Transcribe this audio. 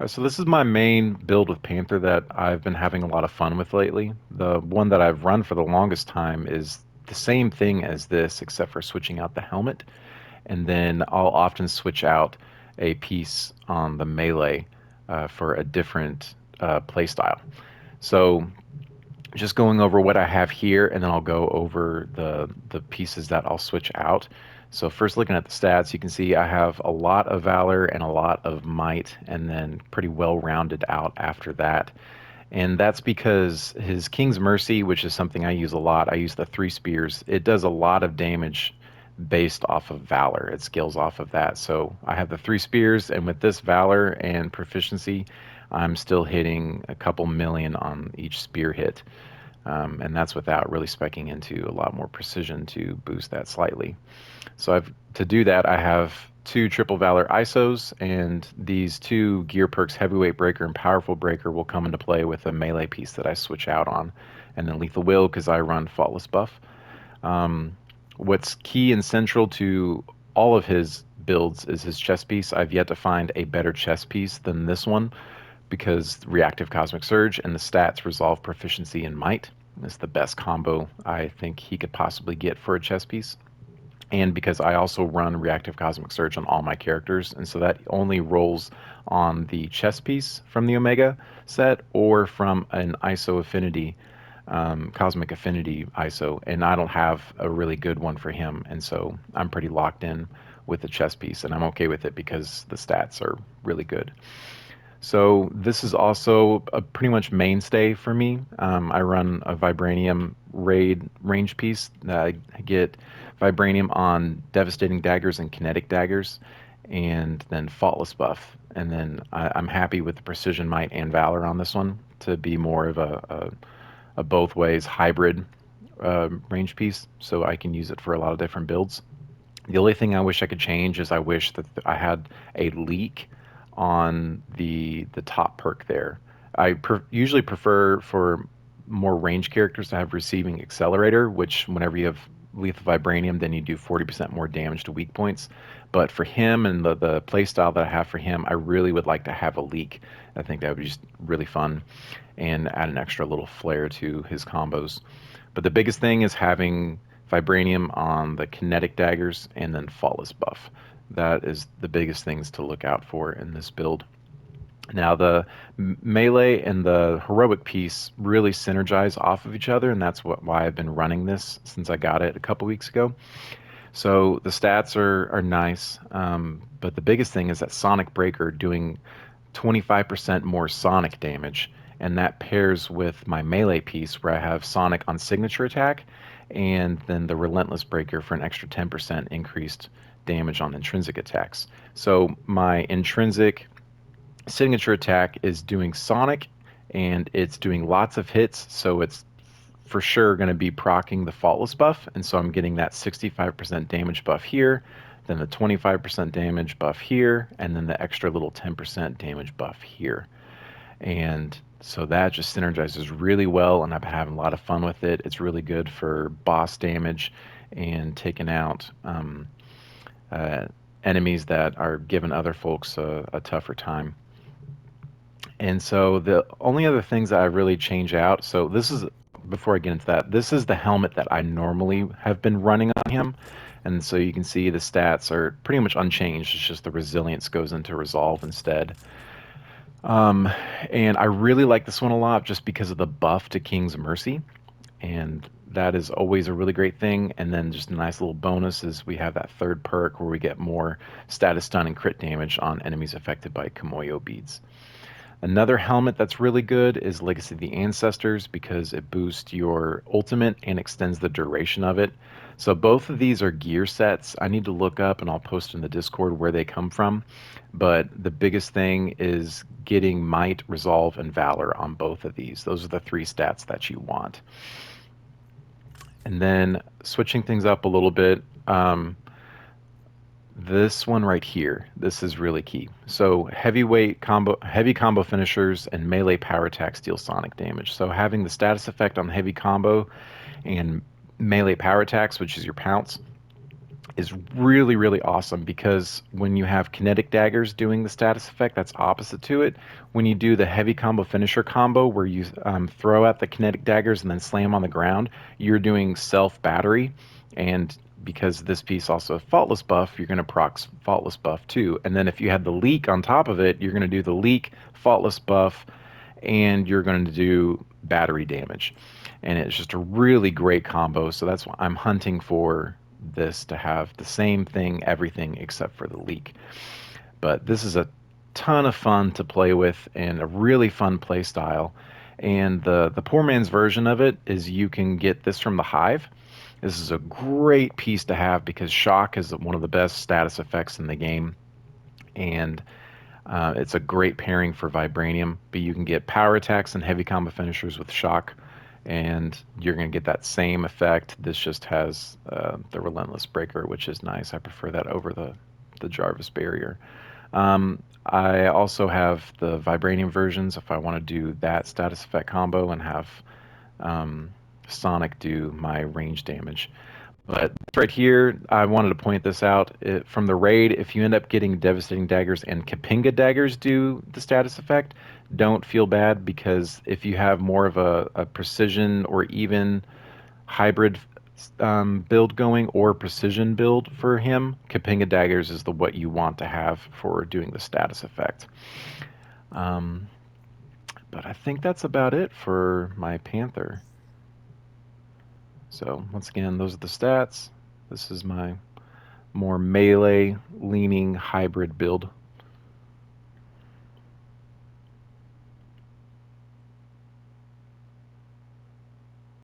So this is my main build with Panther that I've been having a lot of fun with lately. The one that I've run for the longest time is the same thing as this, except for switching out the helmet. And then I'll often switch out a piece on the melee for a different play style. So just going over what I have here, and then I'll go over the pieces that I'll switch out. So first looking at the stats, you can see I have a lot of Valor and a lot of Might, and then pretty well rounded out after that. And that's because his King's Mercy, which is something I use a lot, I use the three spears. It does a lot of damage based off of Valor. It scales off of that. So I have the three spears, and with this Valor and proficiency, I'm still hitting a couple million on each spear hit. And that's without really specking into a lot more precision to boost that slightly. So to do that, I have two triple valor ISOs, and these two gear perks, heavyweight breaker and powerful breaker, will come into play with a melee piece that I switch out on, and then lethal will because I run faultless buff. Um, what's key and central to all of his builds is his chest piece. I've yet to find a better chest piece than this one because reactive cosmic surge and the stats resolve proficiency and might. It's the best combo I think he could possibly get for a chess piece. And because I also run reactive cosmic surge on all my characters, and so that only rolls on the chess piece from the Omega set or from an ISO affinity, cosmic affinity ISO, and I don't have a really good one for him, and so I'm pretty locked in with the chess piece, and I'm okay with it because the stats are really good. So this is also a pretty much mainstay for me. I run a Vibranium raid range piece. I get Vibranium on Devastating Daggers and Kinetic Daggers, and then Faultless buff. And then I'm happy with the Precision Might and Valor on this one to be more of a both ways hybrid range piece, so I can use it for a lot of different builds. The only thing I wish I could change is I wish that I had a leak on the top perk there. Usually prefer for more range characters to have receiving accelerator, which whenever you have lethal vibranium, then you do 40% more damage to weak points. But for him and the play style that I have for him, I really would like to have a leak. I think that would be just really fun and add an extra little flair to his combos. But the biggest thing is having Vibranium on the kinetic daggers and then Faultless buff. That is the biggest things to look out for in this build. Now, the melee and the heroic piece really synergize off of each other, and that's why I've been running this since I got it a couple weeks ago. So the stats are nice, but the biggest thing is that Sonic Breaker doing 25% more sonic damage, and that pairs with my melee piece where I have Sonic on signature attack, and then the Relentless Breaker for an extra 10% increased damage on intrinsic attacks. So my intrinsic signature attack is doing Sonic, and it's doing lots of hits, so it's for sure going to be proccing the Faultless buff, and so I'm getting that 65% damage buff here, then the 25% damage buff here, and then the extra little 10% damage buff here. And so that just synergizes really well, and I've been having a lot of fun with it. It's really good for boss damage and taking out uh, enemies that are giving other folks a tougher time. And so the only other things that I really change out, so this is, before I get into that, this is the helmet that I normally have been running on him. And so you can see the stats are pretty much unchanged. It's just the resilience goes into resolve instead. Um, and I really like this one a lot just because of the buff to King's Mercy. And that is always a really great thing. And then just a nice little bonus is we have that third perk where we get more status stun and crit damage on enemies affected by Kamoyo beads. Another helmet that's really good is Legacy of the Ancestors because it boosts your ultimate and extends the duration of it. So both of these are gear sets. I need to look up and I'll post in the Discord where they come from. But the biggest thing is getting Might, Resolve, and Valor on both of these. Those are the three stats that you want. And then switching things up a little bit, this one right here, this is really key. So heavy combo finishers and melee power attacks deal sonic damage. So having the status effect on heavy combo and melee power attacks, which is your pounce, is really, really awesome because when you have kinetic daggers doing the status effect, that's opposite to it. When you do the heavy combo finisher combo where you throw out the kinetic daggers and then slam on the ground, you're doing self battery. And because this piece also has faultless buff, you're going to proc faultless buff too. And then if you had the leak on top of it, you're going to do the leak, faultless buff, and you're going to do battery damage. And it's just a really great combo. So that's why I'm hunting for this to have the same thing, everything except for the leak. But this is a ton of fun to play with and a really fun play style. And the poor man's version of it is you can get this from the Hive. This is a great piece to have because shock is one of the best status effects in the game. And it's a great pairing for Vibranium, but you can get power attacks and heavy combo finishers with shock, and you're going to get that same effect. This just has the Relentless Breaker, which is nice. I prefer that over the Jarvis Barrier. I also have the Vibranium versions if I want to do that status effect combo and have um, Sonic do my range damage. But right here, I wanted to point this out. From the raid, if you end up getting Devastating Daggers and Kapinga Daggers do the status effect, don't feel bad because if you have more of a precision or even hybrid build going or precision build for him, Kapinga Daggers is the what you want to have for doing the status effect. Um, but I think that's about it for my Panther. So once again, those are the stats. This is my more melee leaning hybrid build.